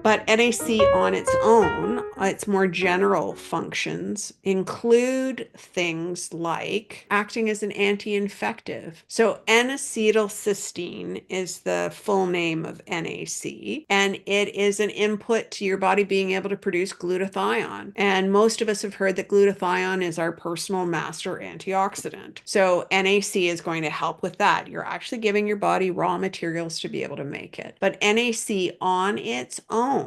But NAC on its own, its more general functions include things like acting as an anti-infective. So N-acetylcysteine is the full name of NAC, and it is an input to your body being able to produce glutathione. And most of us have heard that glutathione is our personal master antioxidant. So NAC is going to help with that. You're actually giving your body raw materials to be able to make it. But NAC on its own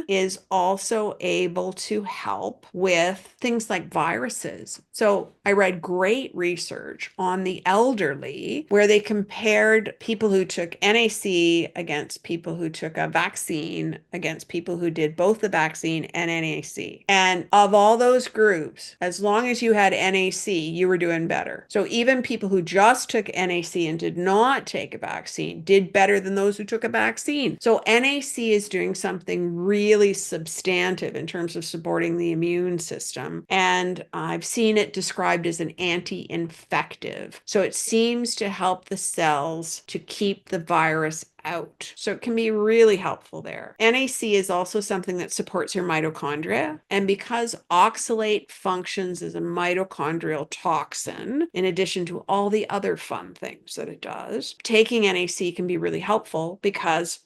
is also able to help with things like viruses. So I read great research on the elderly where they compared people who took NAC against people who took a vaccine against people who did both the vaccine and NAC. And of all those groups, as long as you had NAC, you were doing better. So even people who just took NAC and did not take a vaccine did better than those who took a vaccine. So NAC is doing something really substantive in terms of supporting the immune system. And I've seen it described as an anti-infective. So it seems to help the cells to keep the virus out. So it can be really helpful there. NAC is also something that supports your mitochondria. And because oxalate functions as a mitochondrial toxin, in addition to all the other fun things that it does, taking NAC can be really helpful because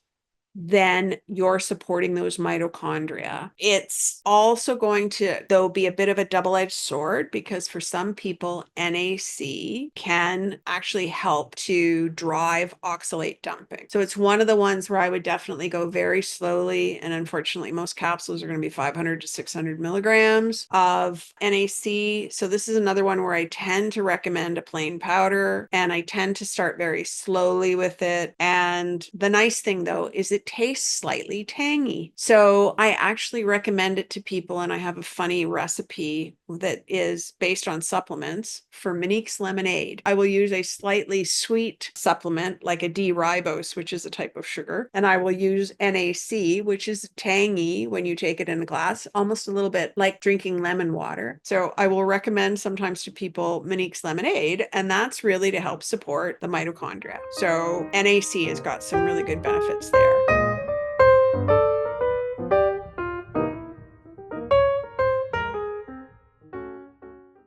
then you're supporting those mitochondria. It's also going to, though, be a bit of a double-edged sword because for some people, NAC can actually help to drive oxalate dumping. So it's one of the ones where I would definitely go very slowly. And unfortunately, most capsules are going to be 500 to 600 milligrams of NAC. So this is another one where I tend to recommend a plain powder and I tend to start very slowly with it. And the nice thing though is it tastes slightly tangy. So I actually recommend it to people, and I have a funny recipe that is based on supplements for Monique's lemonade. I will use a slightly sweet supplement like a D-ribose, which is a type of sugar, and I will use NAC, which is tangy when you take it in a glass, almost a little bit like drinking lemon water. So I will recommend sometimes to people Monique's lemonade, and that's really to help support the mitochondria. So NAC has got some really good benefits there.